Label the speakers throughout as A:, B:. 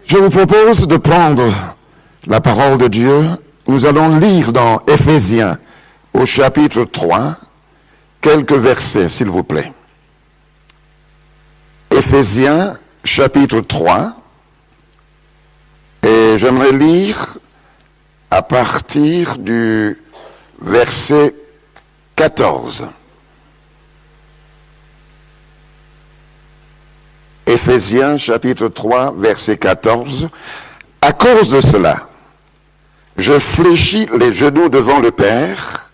A: Je vous propose de prendre la parole de Dieu. Nous allons lire dans Éphésiens au chapitre 3 quelques versets, s'il vous plaît. Éphésiens chapitre 3, et j'aimerais lire à partir du verset 14. Éphésiens chapitre 3, verset 14. À cause de cela, je fléchis les genoux devant le Père,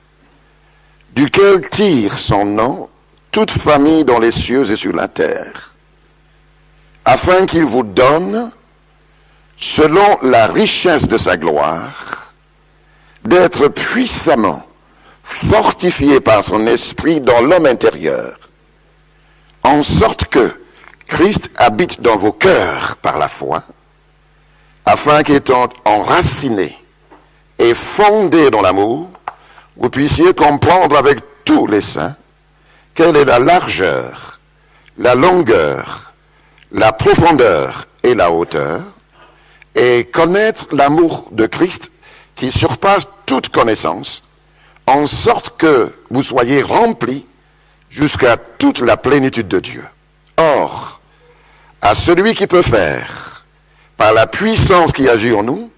A: duquel tire son nom toute famille dans les cieux et sur la terre, afin qu'il vous donne, selon la richesse de sa gloire, d'être puissamment fortifié par son esprit dans l'homme intérieur, en sorte que Christ habite dans vos cœurs par la foi, afin qu'étant enraciné et fondé dans l'amour, vous puissiez comprendre avec tous les saints quelle est la largeur, la longueur, la profondeur et la hauteur, et connaître l'amour de Christ qui surpasse toute connaissance, en sorte que vous soyez remplis jusqu'à toute la plénitude de Dieu. Or, à celui qui peut faire, par la puissance qui agit en nous,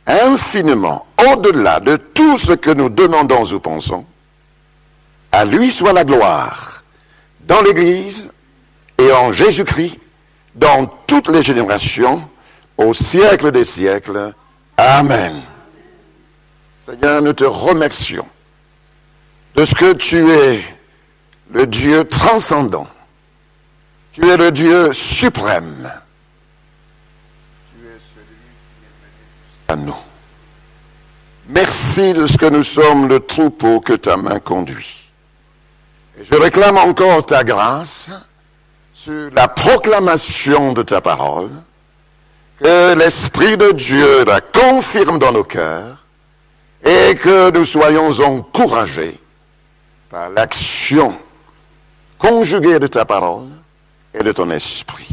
A: infiniment au-delà de tout ce que nous demandons ou pensons, à lui soit la gloire, dans l'Église et en Jésus-Christ, dans toutes les générations, au siècle des siècles. Amen. Seigneur, nous te remercions de ce que tu es le Dieu transcendant. Tu es le Dieu suprême. Tu es celui qui est venu à nous. Merci de ce que nous sommes le troupeau que ta main conduit. Et je réclame encore ta grâce sur la proclamation de ta parole, que l'Esprit de Dieu la confirme dans nos cœurs et que nous soyons encouragés par l'action conjuguée de ta parole et de ton esprit,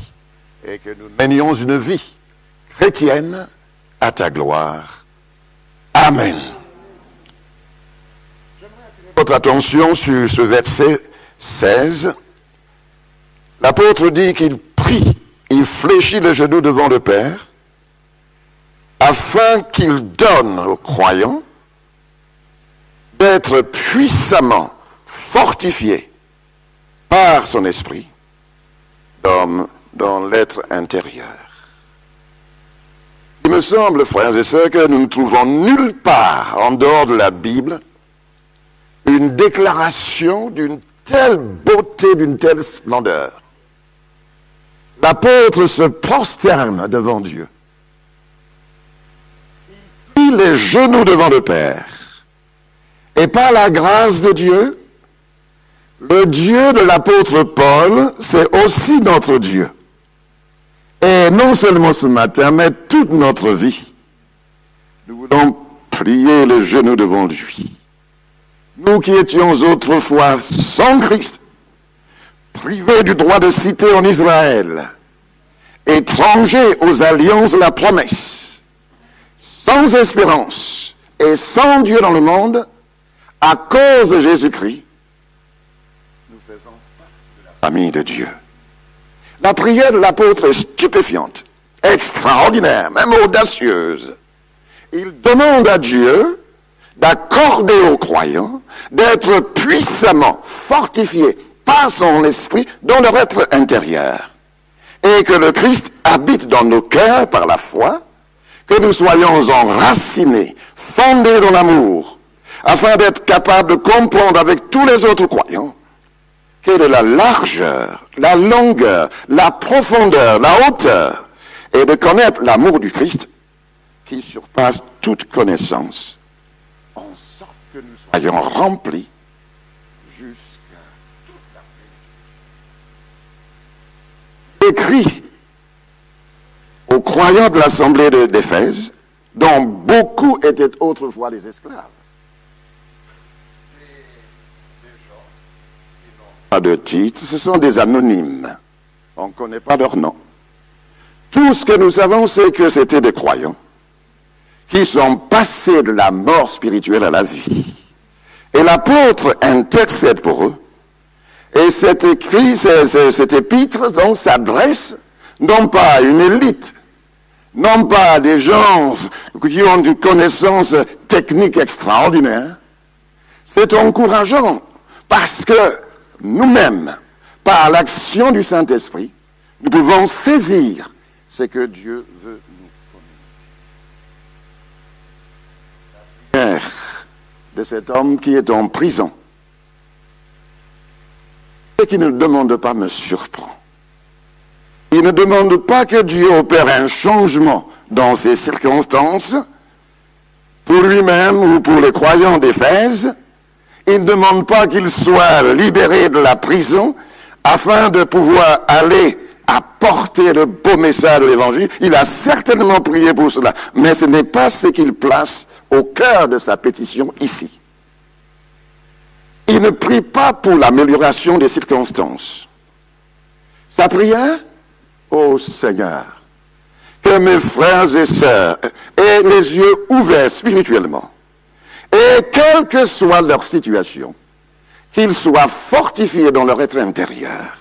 A: et que nous menions une vie chrétienne à ta gloire. Amen. J'aimerais attirer votre attention sur ce verset 16. L'apôtre dit qu'il prie, il fléchit les genoux devant le Père, afin qu'il donne aux croyants d'être puissamment fortifiés par son esprit dans l'être intérieur. Il me semble, frères et sœurs, que nous ne trouverons nulle part en dehors de la Bible une déclaration d'une telle beauté, d'une telle splendeur. L'apôtre se prosterne devant Dieu. Il plie les genoux devant le Père. Et par la grâce de Dieu, le Dieu de l'apôtre Paul, c'est aussi notre Dieu. Et non seulement ce matin, mais toute notre vie, nous voulons plier les genoux devant lui. Nous qui étions autrefois sans Christ, privés du droit de cité en Israël, étrangers aux alliances de la promesse, sans espérance et sans Dieu dans le monde, à cause de Jésus-Christ, nous faisons partie de la famille de Dieu. La prière de l'apôtre est stupéfiante, extraordinaire, même audacieuse. Il demande à Dieu d'accorder aux croyants d'être puissamment fortifiés par son esprit dans leur être intérieur. Et que le Christ habite dans nos cœurs par la foi, que nous soyons enracinés, fondés dans l'amour, afin d'être capables de comprendre avec tous les autres croyants quelle est la largeur, la longueur, la profondeur, la hauteur, et de connaître l'amour du Christ qui surpasse toute connaissance, en sorte que nous soyons remplis jusqu'à toute la plénitude. Écrit aux croyants de l'assemblée d'Éphèse, dont beaucoup étaient autrefois des esclaves. Pas de titre, ce sont des anonymes. On ne connaît pas leur nom. Tout ce que nous savons, c'est que c'était des croyants qui sont passés de la mort spirituelle à la vie. Et l'apôtre intercède pour eux. Et cet écrit, cet épître, donc, s'adresse non pas à une élite, non pas à des gens qui ont une connaissance technique extraordinaire. C'est encourageant parce que nous-mêmes, par l'action du Saint-Esprit, nous pouvons saisir ce que Dieu veut nous communiquer. La prière de cet homme qui est en prison, ce qui ne demande pas me surprend. Il ne demande pas que Dieu opère un changement dans ces circonstances, pour lui-même ou pour les croyants d'Éphèse. Il ne demande pas qu'il soit libéré de la prison afin de pouvoir aller apporter le beau message de l'Évangile. Il a certainement prié pour cela, mais ce n'est pas ce qu'il place au cœur de sa pétition ici. Il ne prie pas pour l'amélioration des circonstances. Sa prière, ô Seigneur, que mes frères et sœurs aient les yeux ouverts spirituellement, et quelle que soit leur situation, qu'ils soient fortifiés dans leur être intérieur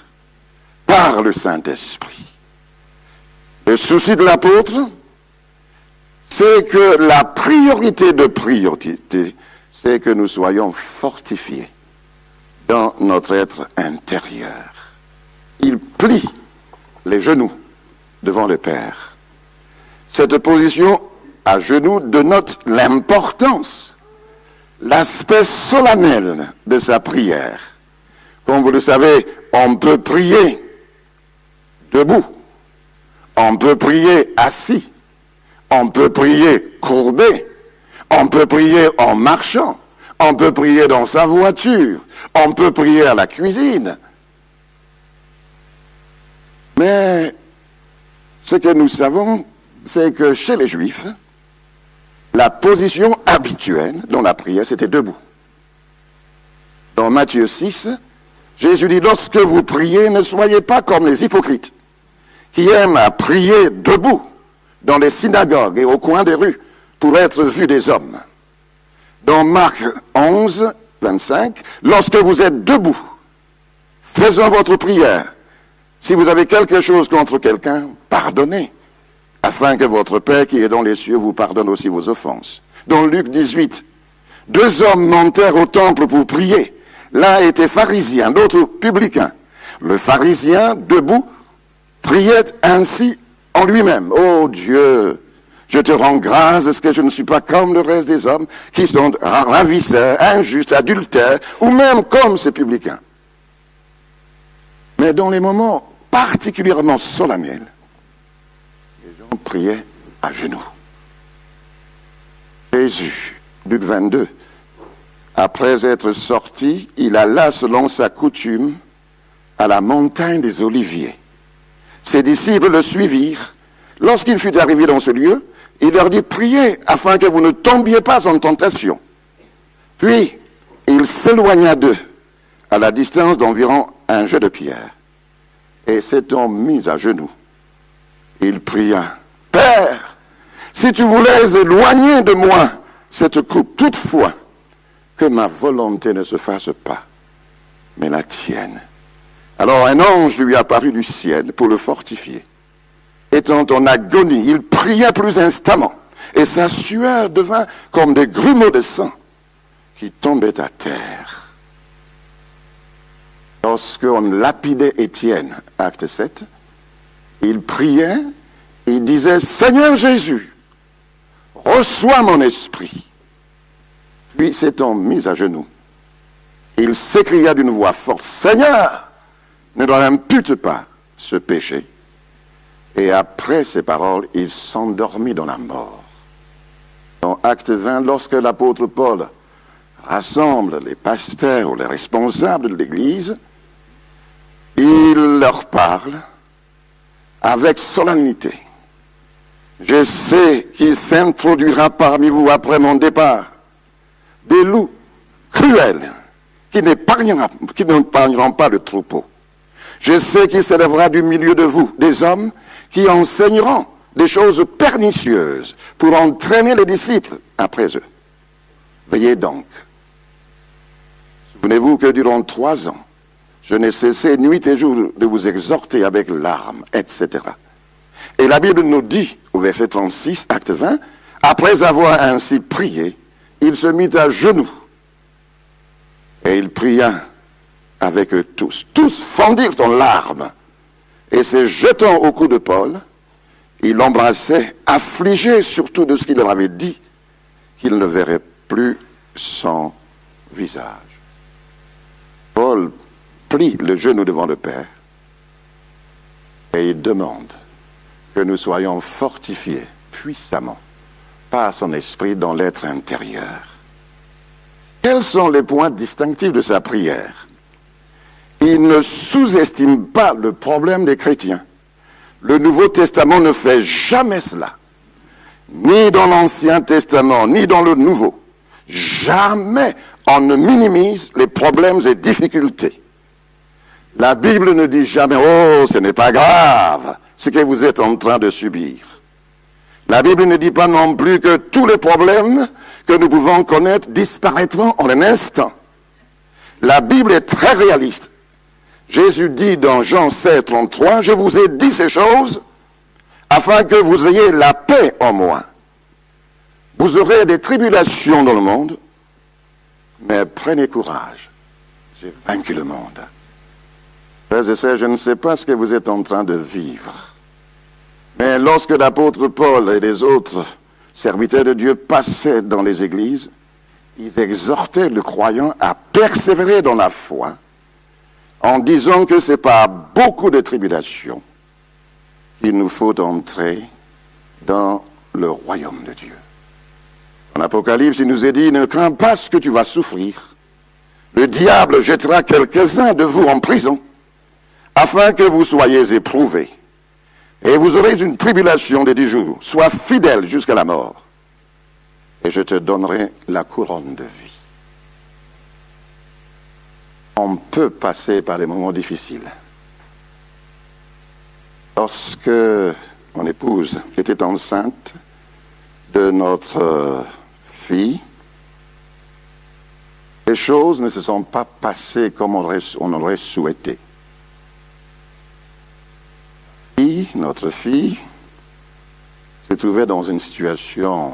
A: par le Saint-Esprit. Le souci de l'apôtre, c'est que la priorité de priorité, c'est que nous soyons fortifiés dans notre être intérieur. Il plie les genoux devant le Père. Cette position à genoux dénote l'importance, l'aspect solennel de sa prière. Comme vous le savez, on peut prier debout, on peut prier assis, on peut prier courbé, on peut prier en marchant, on peut prier dans sa voiture, on peut prier à la cuisine. Mais ce que nous savons, c'est que chez les Juifs, la position habituelle dans la prière, c'était debout. Dans Matthieu 6, Jésus dit, lorsque vous priez, ne soyez pas comme les hypocrites, qui aiment à prier debout dans les synagogues et au coin des rues pour être vus des hommes. Dans Marc 11, 25, lorsque vous êtes debout, faisant votre prière, si vous avez quelque chose contre quelqu'un, pardonnez, afin que votre Père qui est dans les cieux vous pardonne aussi vos offenses. Dans Luc 18, 2 hommes montèrent au temple pour prier. L'un était pharisien, l'autre publicain. Le pharisien, debout, priait ainsi en lui-même. Ô Dieu, je te rends grâce parce que je ne suis pas comme le reste des hommes qui sont ravisseurs, injustes, adultères, ou même comme ces publicains. Mais dans les moments particulièrement solennels, les gens priaient à genoux. Jésus, Luc 22, après être sorti, il alla selon sa coutume à la montagne des Oliviers. Ses disciples le suivirent. Lorsqu'il fut arrivé dans ce lieu, il leur dit, priez afin que vous ne tombiez pas en tentation. Puis, il s'éloigna d'eux, à la distance d'environ un jet de pierre. Et s'étant mis à genoux, il pria, Père, si tu voulais éloigner de moi cette coupe, toutefois, que ma volonté ne se fasse pas, mais la tienne. Alors un ange lui apparut du ciel pour le fortifier. Étant en agonie, il pria plus instamment, et sa sueur devint comme des grumeaux de sang qui tombaient à terre. Lorsqu'on lapidait Étienne, acte 7, il priait, il disait, Seigneur Jésus, reçois mon esprit. Puis s'étant mis à genoux, il s'écria d'une voix forte, Seigneur, ne leur impute pas ce péché. Et après ces paroles, il s'endormit dans la mort. Dans Acte 20, lorsque l'apôtre Paul rassemble les pasteurs ou les responsables de l'Église, il leur parle avec solennité. Je sais qu'il s'introduira parmi vous après mon départ des loups cruels qui n'épargneront pas le troupeau. Je sais qu'il s'élèvera du milieu de vous des hommes qui enseigneront des choses pernicieuses pour entraîner les disciples après eux. Veillez donc. Souvenez-vous que durant 3 ans, je n'ai cessé nuit et jour de vous exhorter avec larmes, etc. Et la Bible nous dit, au verset 36, acte 20, après avoir ainsi prié, il se mit à genoux et il pria avec eux tous. Tous fondirent en larmes et se jetant au cou de Paul, il l'embrassait, affligé surtout de ce qu'il leur avait dit, qu'il ne verrait plus son visage. Paul plie le genou devant le Père et il demande que nous soyons fortifiés puissamment par son esprit dans l'être intérieur. Quels sont les points distinctifs de sa prière? Il ne sous-estime pas le problème des chrétiens. Le Nouveau Testament ne fait jamais cela. Ni dans l'Ancien Testament, ni dans le Nouveau. Jamais on ne minimise les problèmes et difficultés. La Bible ne dit jamais « Oh, ce n'est pas grave ce que vous êtes en train de subir ». La Bible ne dit pas non plus que tous les problèmes que nous pouvons connaître disparaîtront en un instant. La Bible est très réaliste. Jésus dit dans Jean 16, 33, « Je vous ai dit ces choses afin que vous ayez la paix en moi. Vous aurez des tribulations dans le monde, mais prenez courage, j'ai vaincu le monde. » Frères et sœurs, je ne sais pas ce que vous êtes en train de vivre. Mais lorsque l'apôtre Paul et les autres serviteurs de Dieu passaient dans les églises, ils exhortaient le croyant à persévérer dans la foi en disant que c'est par beaucoup de tribulations qu'il nous faut entrer dans le royaume de Dieu. En Apocalypse, il nous est dit, ne crains pas ce que tu vas souffrir. Le diable jettera quelques-uns de vous en prison, afin que vous soyez éprouvés. Et vous aurez une tribulation de 10 jours. Sois fidèle jusqu'à la mort. Et je te donnerai la couronne de vie. On peut passer par des moments difficiles. Lorsque mon épouse était enceinte de notre fille, les choses ne se sont pas passées comme on aurait souhaité. Notre fille se trouvait dans une situation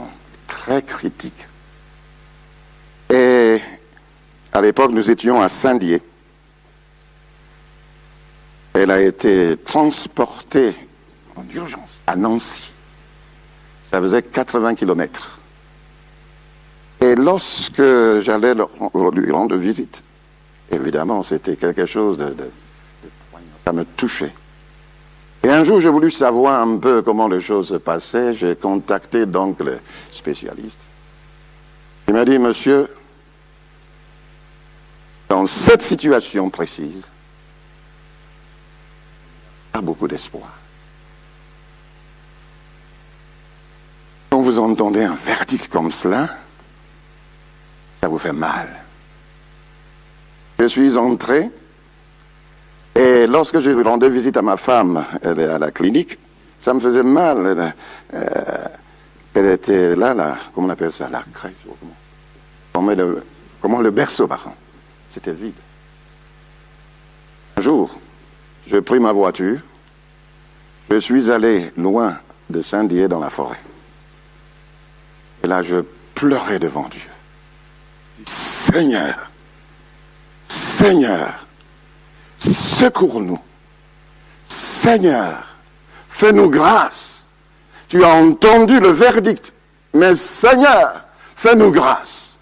A: très critique. Et à l'époque, nous étions à Saint-Dié. Elle a été transportée en urgence à Nancy. Ça faisait 80 kilomètres. Et lorsque j'allais lui rendre visite, évidemment, c'était quelque chose de poignant. Ça me touchait. Et un jour, j'ai voulu savoir un peu comment les choses se passaient. J'ai contacté donc le spécialiste. Il m'a dit, monsieur, dans cette situation précise, il y a beaucoup d'espoir. Quand vous entendez un verdict comme cela, ça vous fait mal. Je suis entré. Et lorsque je rendais visite à ma femme, elle est à la clinique, ça me faisait mal. Elle était là, comment on appelle ça, la crèche, comment le berceau, par contre. C'était vide. Un jour, j'ai pris ma voiture, je suis allé loin de Saint-Dié dans la forêt. Et là, je pleurais devant Dieu. Seigneur, Seigneur, secours-nous. Seigneur, fais-nous grâce. Tu as entendu le verdict, mais Seigneur, fais-nous grâce.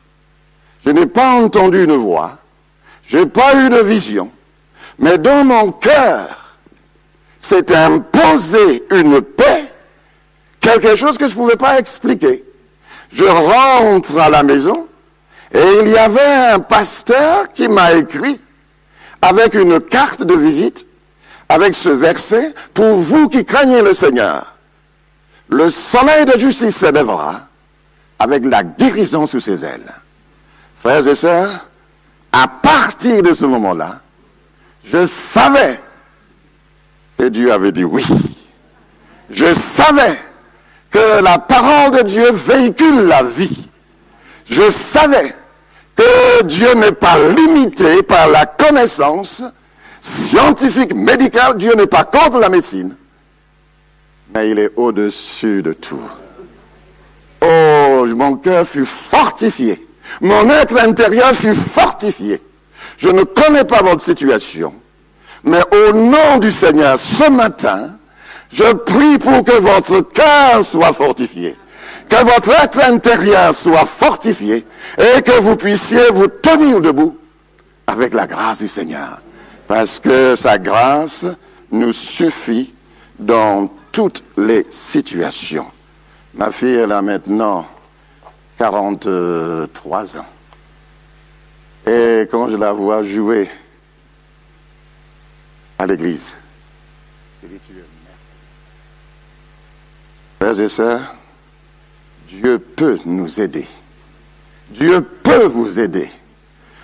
A: Je n'ai pas entendu une voix, je n'ai pas eu de vision, mais dans mon cœur s'est imposée une paix, quelque chose que je ne pouvais pas expliquer. Je rentre à la maison et il y avait un pasteur qui m'a écrit avec une carte de visite, avec ce verset, pour vous qui craignez le Seigneur, le soleil de justice se lèvera avec la guérison sous ses ailes. Frères et sœurs, à partir de ce moment-là, je savais que Dieu avait dit oui. Je savais que la parole de Dieu véhicule la vie. Je savais que Dieu n'est pas limité par la connaissance scientifique, médicale. Dieu n'est pas contre la médecine, mais il est au-dessus de tout. Oh, mon cœur fut fortifié. Mon être intérieur fut fortifié. Je ne connais pas votre situation, mais au nom du Seigneur, ce matin, je prie pour que votre cœur soit fortifié, que votre être intérieur soit fortifié et que vous puissiez vous tenir debout avec la grâce du Seigneur. Parce que sa grâce nous suffit dans toutes les situations. Ma fille, elle a maintenant 43 ans. Et quand je la vois jouer à l'église, je dis, tu es merveilleux. Frères et sœurs, Dieu peut nous aider. Dieu peut vous aider.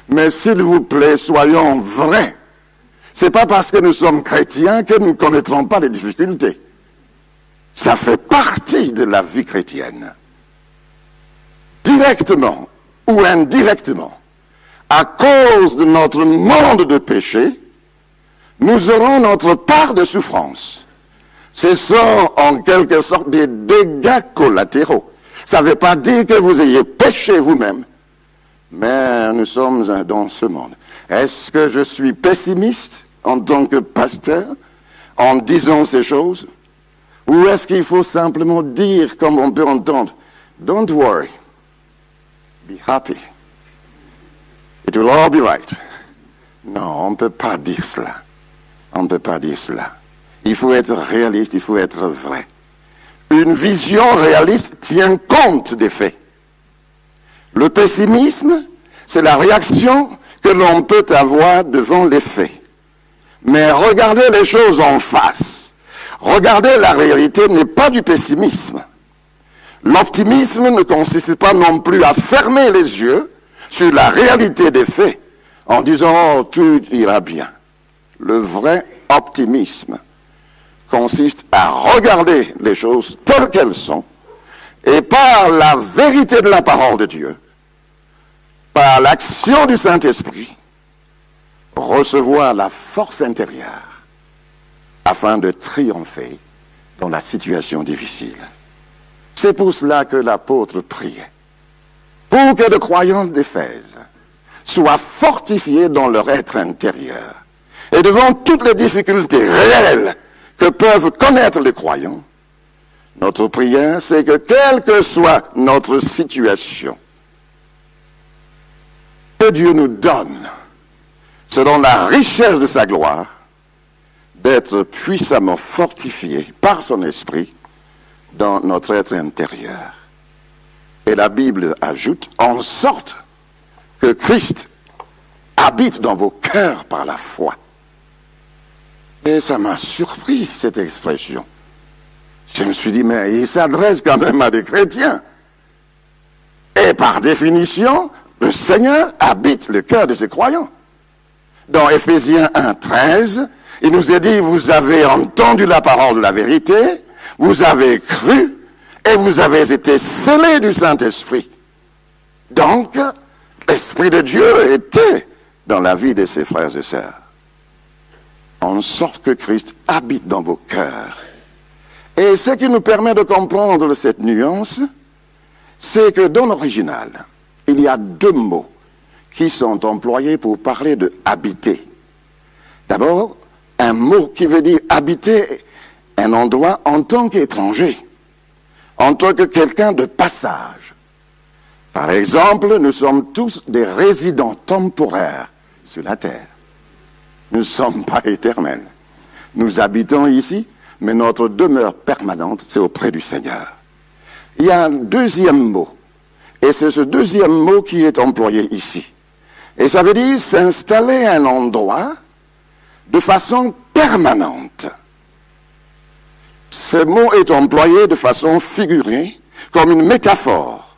A: Mais s'il vous plaît, soyons vrais. Ce n'est pas parce que nous sommes chrétiens que nous ne connaîtrons pas les difficultés. Ça fait partie de la vie chrétienne. Directement ou indirectement, à cause de notre monde de péché, nous aurons notre part de souffrance. Ce sont en quelque sorte des dégâts collatéraux. Ça ne veut pas dire que vous ayez péché vous-même, mais nous sommes dans ce monde. Est-ce que je suis pessimiste en tant que pasteur en disant ces choses? Ou est-ce qu'il faut simplement dire, comme on peut entendre, don't worry, be happy, it will all be right. Non, on ne peut pas dire cela. On ne peut pas dire cela. Il faut être réaliste, il faut être vrai. Une vision réaliste tient compte des faits. Le pessimisme, c'est la réaction que l'on peut avoir devant les faits. Mais regarder les choses en face, regarder la réalité n'est pas du pessimisme. L'optimisme ne consiste pas non plus à fermer les yeux sur la réalité des faits en disant « oh, tout ira bien ». Le vrai optimisme consiste à regarder les choses telles qu'elles sont et par la vérité de la parole de Dieu, par l'action du Saint-Esprit, recevoir la force intérieure afin de triompher dans la situation difficile. C'est pour cela que l'apôtre priait, pour que les croyants d'Éphèse soient fortifiés dans leur être intérieur. Et devant toutes les difficultés réelles que peuvent connaître les croyants, notre prière, c'est que quelle que soit notre situation, que Dieu nous donne, selon la richesse de sa gloire, d'être puissamment fortifiés par son esprit dans notre être intérieur. Et la Bible ajoute, en sorte que Christ habite dans vos cœurs par la foi. Et ça m'a surpris, cette expression. Je me suis dit, mais il s'adresse quand même à des chrétiens. Et par définition, le Seigneur habite le cœur de ses croyants. Dans Éphésiens 1:13, il nous est dit, vous avez entendu la parole de la vérité, vous avez cru, et vous avez été scellés du Saint-Esprit. Donc, l'Esprit de Dieu était dans la vie de ses frères et sœurs. En sorte que Christ habite dans vos cœurs. Et ce qui nous permet de comprendre cette nuance, c'est que dans l'original, il y a deux mots qui sont employés pour parler de habiter. D'abord, un mot qui veut dire habiter un endroit en tant qu'étranger, en tant que quelqu'un de passage. Par exemple, nous sommes tous des résidents temporaires sur la terre. Nous ne sommes pas éternels. Nous habitons ici, mais notre demeure permanente, c'est auprès du Seigneur. Il y a un deuxième mot, et c'est ce deuxième mot qui est employé ici. Et ça veut dire s'installer à un endroit de façon permanente. Ce mot est employé de façon figurée, comme une métaphore.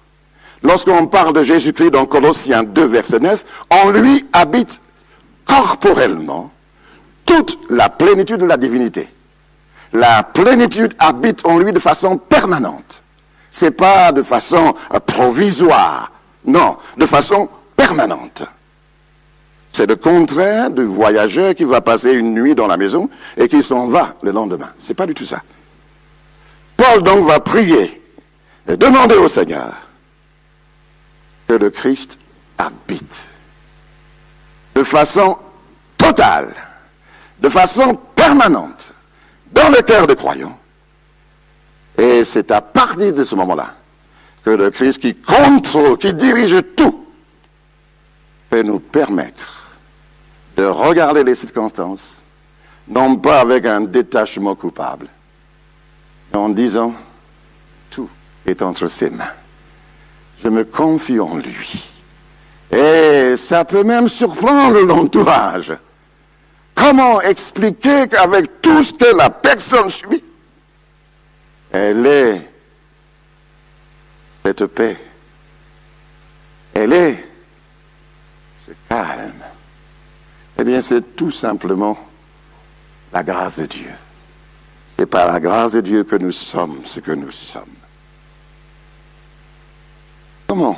A: Lorsqu'on parle de Jésus-Christ dans Colossiens 2, verset 9, en lui habite corporellement toute la plénitude de la divinité. La plénitude habite en lui de façon permanente. C'est pas de façon provisoire, non, de façon permanente. C'est le contraire du voyageur qui va passer une nuit dans la maison et qui s'en va le lendemain. C'est pas du tout ça. Paul donc va prier et demander au Seigneur que le Christ habite de façon totale, de façon permanente, dans le cœur des croyants. Et c'est à partir de ce moment-là que le Christ qui contrôle, qui dirige tout, peut nous permettre de regarder les circonstances, non pas avec un détachement coupable, mais en disant, tout est entre ses mains. Je me confie en lui. Et ça peut même surprendre l'entourage. Comment expliquer qu'avec tout ce que la personne suit, elle est cette paix, elle est ce calme. Eh bien, c'est tout simplement la grâce de Dieu. C'est par la grâce de Dieu que nous sommes ce que nous sommes. Comment?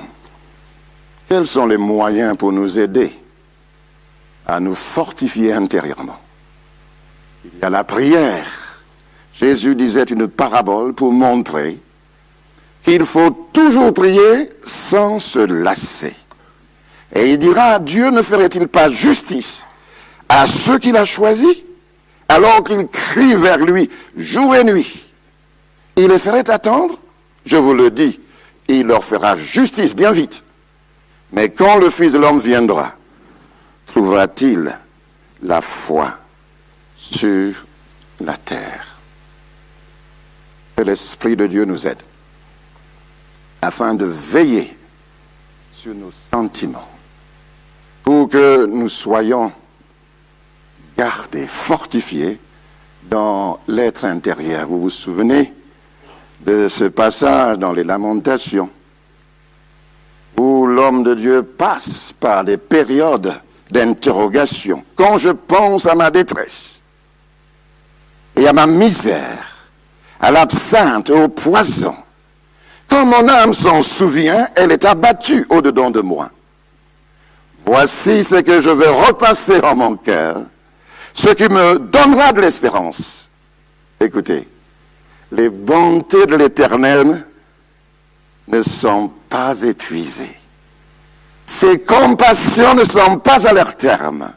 A: Quels sont les moyens pour nous aider à nous fortifier intérieurement? Il y a la prière. Jésus disait une parabole pour montrer qu'il faut toujours prier sans se lasser. Et il dira, Dieu ne ferait-il pas justice à ceux qu'il a choisis, alors qu'ils crient vers lui jour et nuit? Il les ferait attendre? Je vous le dis, il leur fera justice bien vite. Mais quand le Fils de l'homme viendra, trouvera-t-il la foi sur la terre? Que l'Esprit de Dieu nous aide afin de veiller sur nos sentiments pour que nous soyons gardés, fortifiés dans l'être intérieur. Vous vous souvenez de ce passage dans les Lamentations où l'homme de Dieu passe par des périodes d'interrogation. Quand je pense à ma détresse et à ma misère, à l'absinthe et au poison, quand mon âme s'en souvient, elle est abattue au-dedans de moi. Voici ce que je vais repasser en mon cœur, ce qui me donnera de l'espérance. Écoutez, les bontés de l'Éternel ne sont pas épuisées. Ses compassions ne sont pas à leur terme.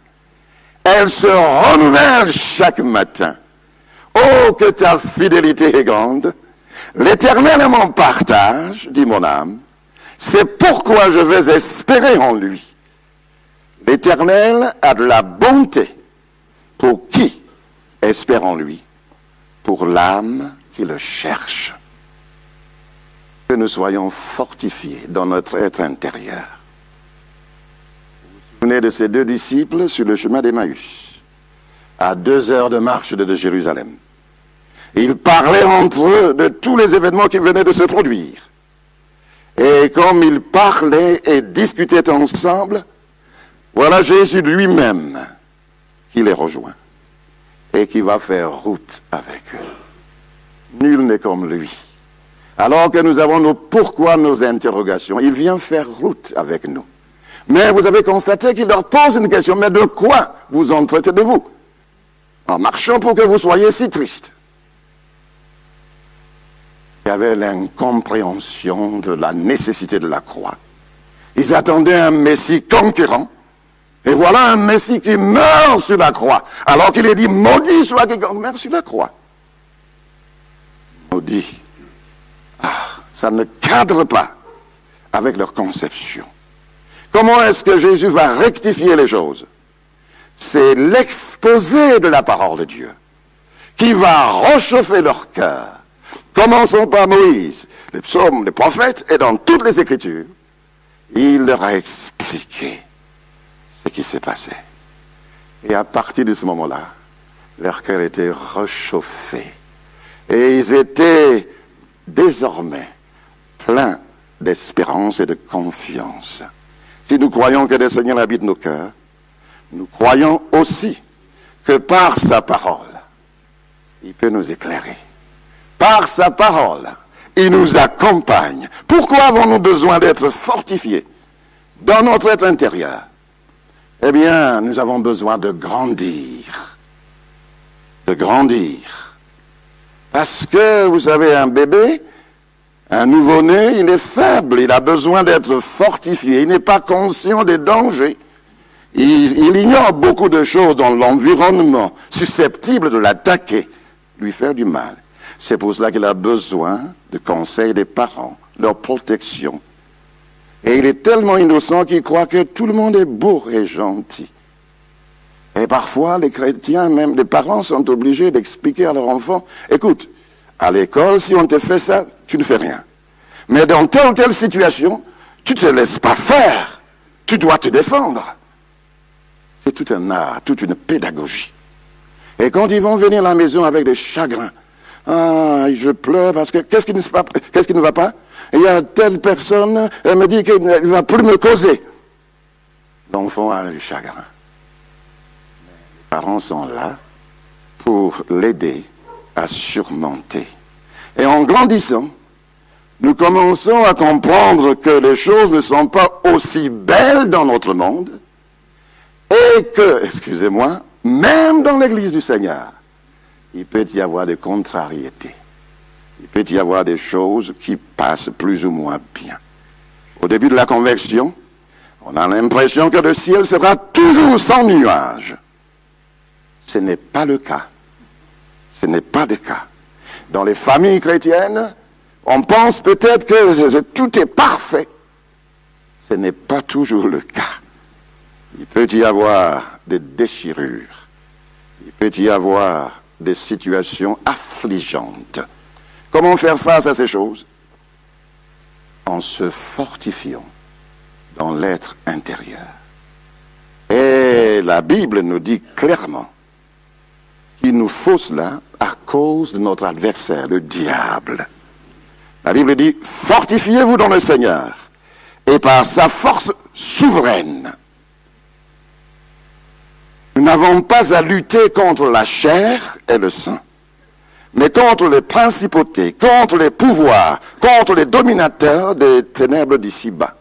A: Elles se renouvellent chaque matin. Oh, que ta fidélité est grande! L'Éternel est mon partage, dit mon âme. C'est pourquoi je vais espérer en lui. L'Éternel a de la bonté pour qui espère en lui? Pour l'âme qui le cherche. Que nous soyons fortifiés dans notre être intérieur. Vous vous souvenez de ces deux disciples sur le chemin d'Emmaüs, à 2 heures de marche de Jérusalem. Ils parlaient entre eux de tous les événements qui venaient de se produire. Et comme ils parlaient et discutaient ensemble, voilà Jésus lui-même qui les rejoint et qui va faire route avec eux. Nul n'est comme lui. Alors que nous avons nos pourquoi, nos interrogations, il vient faire route avec nous. Mais vous avez constaté qu'il leur pose une question, mais de quoi vous entretenez-vous? En marchant pour que vous soyez si tristes. Il y avait l'incompréhension de la nécessité de la croix. Ils attendaient un Messie conquérant. Et voilà un Messie qui meurt sur la croix. Alors qu'il est dit, maudit soit quiconque meurt sur la croix. Maudit. Ça ne cadre pas avec leur conception. Comment est-ce que Jésus va rectifier les choses? C'est l'exposé de la parole de Dieu qui va réchauffer leur cœur. Commençons par Moïse, les psaumes, les prophètes et dans toutes les Écritures. Il leur a expliqué ce qui s'est passé. Et à partir de ce moment-là, leur cœur était réchauffé. Et ils étaient désormais pleins d'espérance et de confiance. Si nous croyons que le Seigneur habite nos cœurs, nous croyons aussi que par sa parole, il peut nous éclairer. Par sa parole, il nous accompagne. Pourquoi avons-nous besoin d'être fortifiés dans notre être intérieur? Eh bien, nous avons besoin de grandir. De grandir. Parce que, vous savez, un bébé, un nouveau-né, il est faible, il a besoin d'être fortifié, il n'est pas conscient des dangers. Il ignore beaucoup de choses dans l'environnement, susceptibles de l'attaquer, lui faire du mal. C'est pour cela qu'il a besoin de conseils des parents, leur protection. Et il est tellement innocent qu'il croit que tout le monde est beau et gentil. Et parfois, les chrétiens, même les parents, sont obligés d'expliquer à leur enfant, écoute, à l'école, si on te fait ça, tu ne fais rien. Mais dans telle ou telle situation, tu ne te laisses pas faire. Tu dois te défendre. C'est tout un art, toute une pédagogie. Et quand ils vont venir à la maison avec des chagrins, ah, je pleure parce que, qu'est-ce qui ne va pas? Il y a telle personne, elle me dit qu'elle ne va plus me causer. L'enfant a du chagrin. Les parents sont là pour l'aider à surmonter. Et en grandissant, nous commençons à comprendre que les choses ne sont pas aussi belles dans notre monde et que, excusez-moi, même dans l'Église du Seigneur, il peut y avoir des contrariétés. Il peut y avoir des choses qui passent plus ou moins bien. Au début de la conversion, on a l'impression que le ciel sera toujours sans nuages. Ce n'est pas le cas. Ce n'est pas le cas. Dans les familles chrétiennes, on pense peut-être que tout est parfait. Ce n'est pas toujours le cas. Il peut y avoir des déchirures. Il peut y avoir des situations affligeantes. Comment faire face à ces choses? En se fortifiant dans l'être intérieur. Et la Bible nous dit clairement qu'il nous faut cela à cause de notre adversaire, le diable. La Bible dit, fortifiez-vous dans le Seigneur et par sa force souveraine. Nous n'avons pas à lutter contre la chair et le sang, mais contre les principautés, contre les pouvoirs, contre les dominateurs des ténèbres d'ici-bas,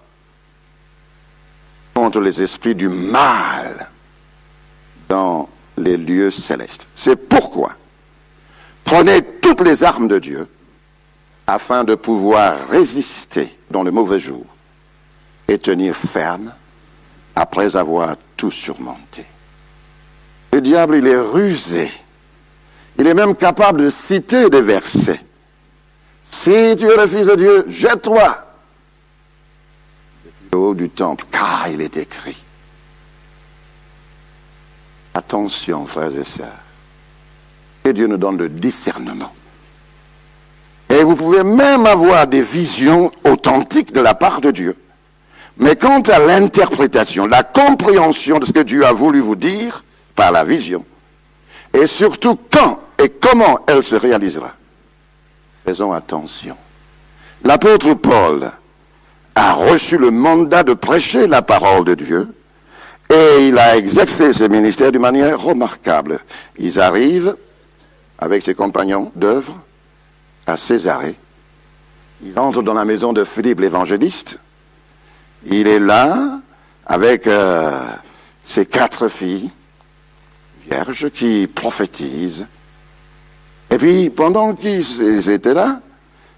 A: contre les esprits du mal dans les lieux célestes. C'est pourquoi prenez toutes les armes de Dieu afin de pouvoir résister dans le mauvais jour et tenir ferme après avoir tout surmonté. Le diable, il est rusé. Il est même capable de citer des versets. Si tu es le Fils de Dieu, jette-toi depuis le haut du temple, car il est écrit. Attention, frères et sœurs. Que Dieu nous donne le discernement. Et vous pouvez même avoir des visions authentiques de la part de Dieu. Mais quant à l'interprétation, la compréhension de ce que Dieu a voulu vous dire par la vision, et surtout quand et comment elle se réalisera, faisons attention. L'apôtre Paul a reçu le mandat de prêcher la parole de Dieu, et il a exercé ce ministère d'une manière remarquable. Ils arrivent avec ses compagnons d'œuvre à Césarée. Ils entrent dans la maison de Philippe l'évangéliste. Il est là avec ses 4 filles vierges qui prophétisent. Et puis, pendant qu'ils étaient là,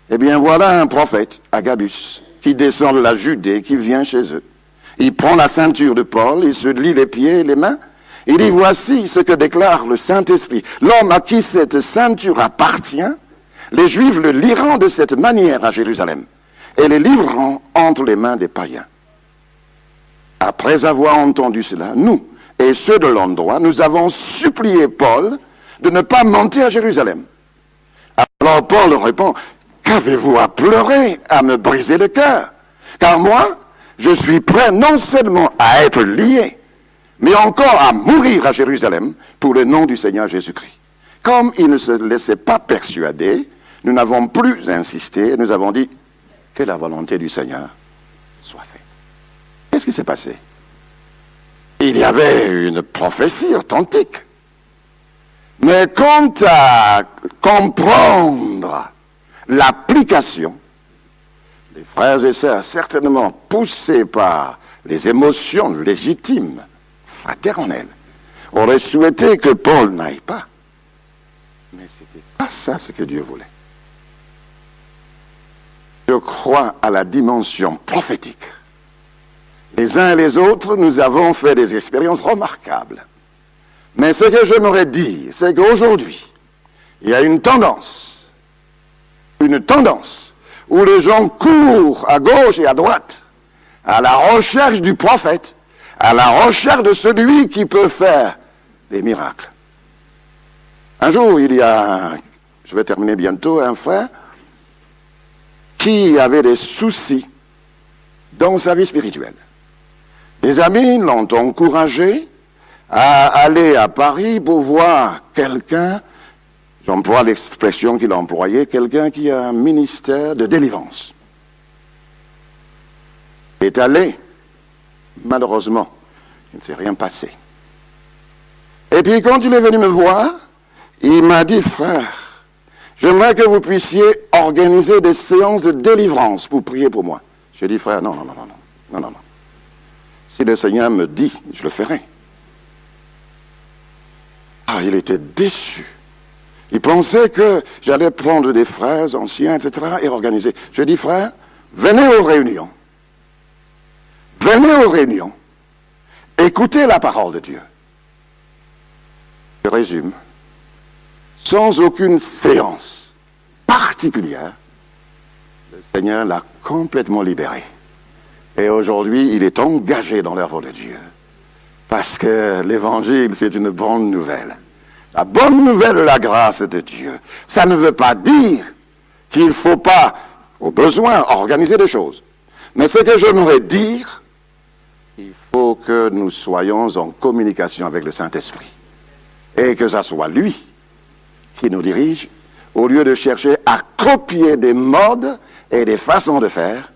A: eh bien voilà un prophète, Agabus, qui descend de la Judée, qui vient chez eux. Il prend la ceinture de Paul, il se lie les pieds et les mains. Il dit, voici ce que déclare le Saint-Esprit. L'homme à qui cette ceinture appartient, les Juifs le liront de cette manière à Jérusalem et les livreront entre les mains des païens. Après avoir entendu cela, nous et ceux de l'endroit, nous avons supplié Paul de ne pas monter à Jérusalem. Alors Paul répond, qu'avez-vous à pleurer, à me briser le cœur? Car moi, je suis prêt non seulement à être lié, mais encore à mourir à Jérusalem pour le nom du Seigneur Jésus-Christ. Comme il ne se laissait pas persuader, nous n'avons plus insisté, nous avons dit que la volonté du Seigneur soit faite. Qu'est-ce qui s'est passé? Il y avait une prophétie authentique. Mais quant à comprendre l'application, les frères et sœurs, certainement poussés par les émotions légitimes, fraternelles, auraient souhaité que Paul n'aille pas. Mais ce n'était pas ça ce que Dieu voulait. Je crois à la dimension prophétique. Les uns et les autres, nous avons fait des expériences remarquables. Mais ce que j'aimerais dire, c'est qu'aujourd'hui, il y a une tendance où les gens courent à gauche et à droite, à la recherche du prophète, à la recherche de celui qui peut faire des miracles. Un jour, il y a, je vais terminer bientôt, un frère qui avait des soucis dans sa vie spirituelle. Les amis l'ont encouragé à aller à Paris pour voir quelqu'un, j'emploie l'expression qu'il a employée, quelqu'un qui a un ministère de délivrance. Il est allé, malheureusement, il ne s'est rien passé. Et puis quand il est venu me voir, il m'a dit, frère, j'aimerais que vous puissiez organiser des séances de délivrance pour prier pour moi. Je dis, frère, non. Si le Seigneur me dit, je le ferai. Ah, il était déçu. Il pensait que j'allais prendre des frères anciens, etc., et organiser. Je dis, frère, venez aux réunions. Venez aux réunions. Écoutez la parole de Dieu. Je résume. Sans aucune séance particulière, le Seigneur l'a complètement libéré. Et aujourd'hui, il est engagé dans l'œuvre de Dieu. Parce que l'évangile, c'est une bonne nouvelle. La bonne nouvelle de la grâce de Dieu. Ça ne veut pas dire qu'il ne faut pas, au besoin, organiser des choses. Mais ce que j'aimerais dire, il faut que nous soyons en communication avec le Saint-Esprit. Et que ça soit lui qui nous dirige, au lieu de chercher à copier des modes et des façons de faire.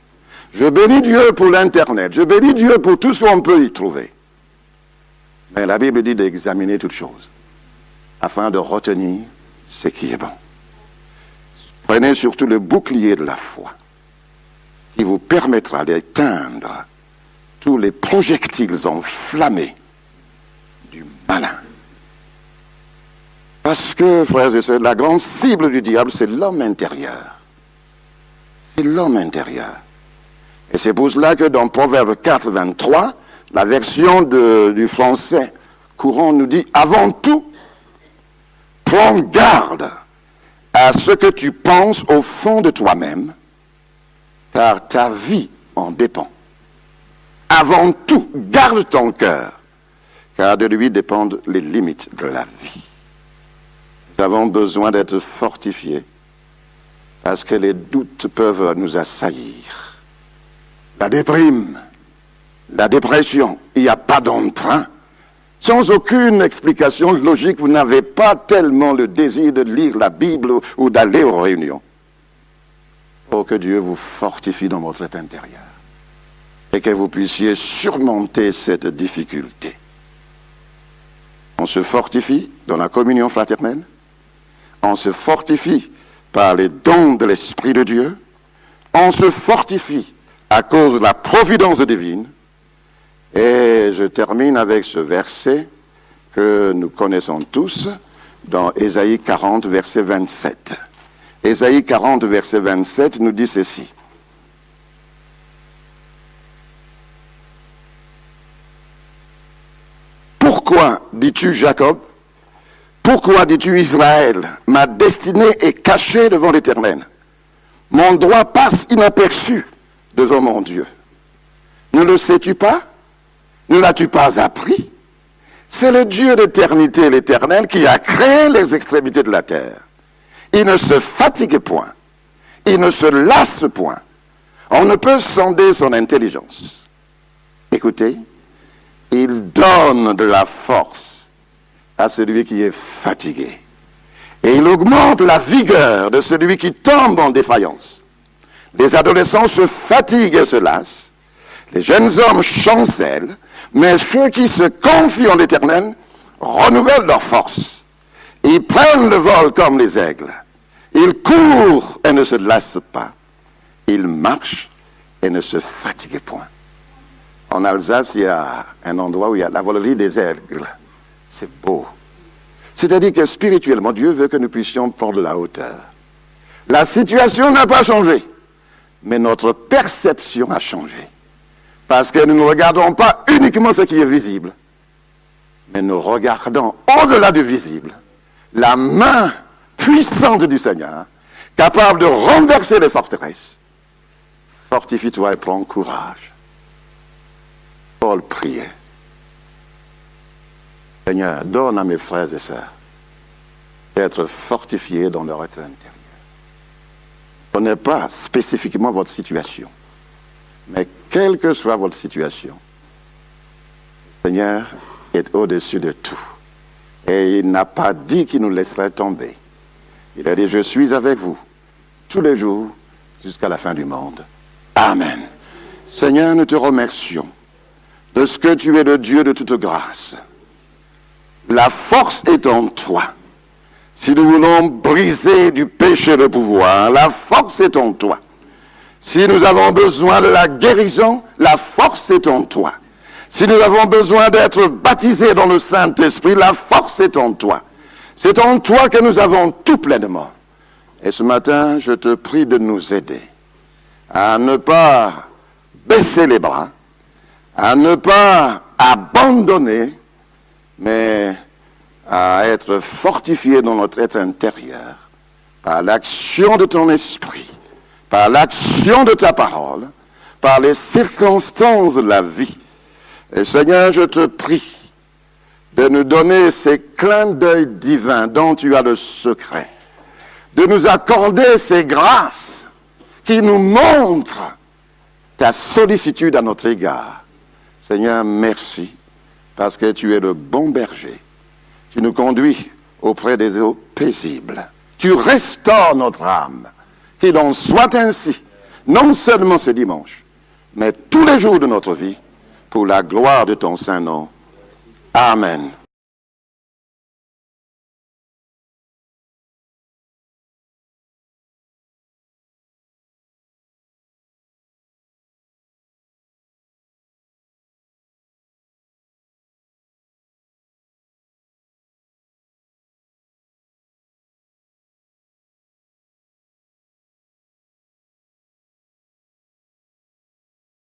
A: Je bénis Dieu pour l'Internet, je bénis Dieu pour tout ce qu'on peut y trouver. Mais la Bible dit d'examiner toutes choses, afin de retenir ce qui est bon. Prenez surtout le bouclier de la foi, qui vous permettra d'éteindre tous les projectiles enflammés du malin. Parce que, frères et sœurs, la grande cible du diable, c'est l'homme intérieur. C'est l'homme intérieur. Et c'est pour cela que dans Proverbe 4, 23, la version du français courant nous dit « Avant tout, prends garde à ce que tu penses au fond de toi-même, car ta vie en dépend. Avant tout, garde ton cœur, car de lui dépendent les limites de la vie. » Nous avons besoin d'être fortifiés parce que les doutes peuvent nous assaillir. La déprime, la dépression, il n'y a pas d'entrain. Sans aucune explication logique, vous n'avez pas tellement le désir de lire la Bible ou d'aller aux réunions. Oh, que Dieu vous fortifie dans votre intérieur et que vous puissiez surmonter cette difficulté. On se fortifie dans la communion fraternelle. On se fortifie par les dons de l'Esprit de Dieu. On se fortifie à cause de la providence divine. Et je termine avec ce verset que nous connaissons tous dans Ésaïe 40, verset 27. Ésaïe 40, verset 27 nous dit ceci. Pourquoi dis-tu Jacob ? Pourquoi dis-tu Israël ? Ma destinée est cachée devant l'Éternel. Mon droit passe inaperçu devant mon Dieu. Ne le sais-tu pas ? Ne l'as-tu pas appris ? C'est le Dieu d'éternité, l'Éternel, qui a créé les extrémités de la terre. Il ne se fatigue point. Il ne se lasse point. On ne peut sonder son intelligence. Écoutez, il donne de la force à celui qui est fatigué. Et il augmente la vigueur de celui qui tombe en défaillance. Les adolescents se fatiguent et se lassent. Les jeunes hommes chancellent. Mais ceux qui se confient en l'Éternel renouvellent leur force. Ils Ils prennent le vol comme les aigles. Ils courent et ne se lassent pas. Ils marchent et ne se fatiguent point. En Alsace, il y a un endroit où il y a la volerie des aigles. C'est beau. C'est-à-dire que spirituellement, Dieu veut que nous puissions prendre de la hauteur. La situation n'a pas changé, mais notre perception a changé. Parce que nous ne regardons pas uniquement ce qui est visible, mais nous regardons au-delà du visible la main puissante du Seigneur, capable de renverser les forteresses. Fortifie-toi et prends courage. Paul priait. Seigneur, donne à mes frères et sœurs d'être fortifiés dans leur être intérieur. Je ne connais pas spécifiquement votre situation, mais quelle que soit votre situation, le Seigneur est au-dessus de tout. Et il n'a pas dit qu'il nous laisserait tomber. Il a dit, je suis avec vous tous les jours jusqu'à la fin du monde. Amen. Seigneur, nous te remercions de ce que tu es le Dieu de toute grâce. La force est en toi. Si nous voulons briser du péché le pouvoir, la force est en toi. Si nous avons besoin de la guérison, la force est en toi. Si nous avons besoin d'être baptisés dans le Saint-Esprit, la force est en toi. C'est en toi que nous avons tout pleinement. Et ce matin, je te prie de nous aider à ne pas baisser les bras, à ne pas abandonner, mais à être fortifié dans notre être intérieur par l'action de ton esprit, par l'action de ta parole, par les circonstances de la vie. Et Seigneur, je te prie de nous donner ces clins d'œil divins dont tu as le secret, de nous accorder ces grâces qui nous montrent ta sollicitude à notre égard. Seigneur, merci, parce que tu es le bon berger. Tu nous conduis auprès des eaux paisibles. Tu restaures notre âme. Qu'il en soit ainsi, non seulement ce dimanche, mais tous les jours de notre vie, pour la gloire de ton Saint-Nom. Amen.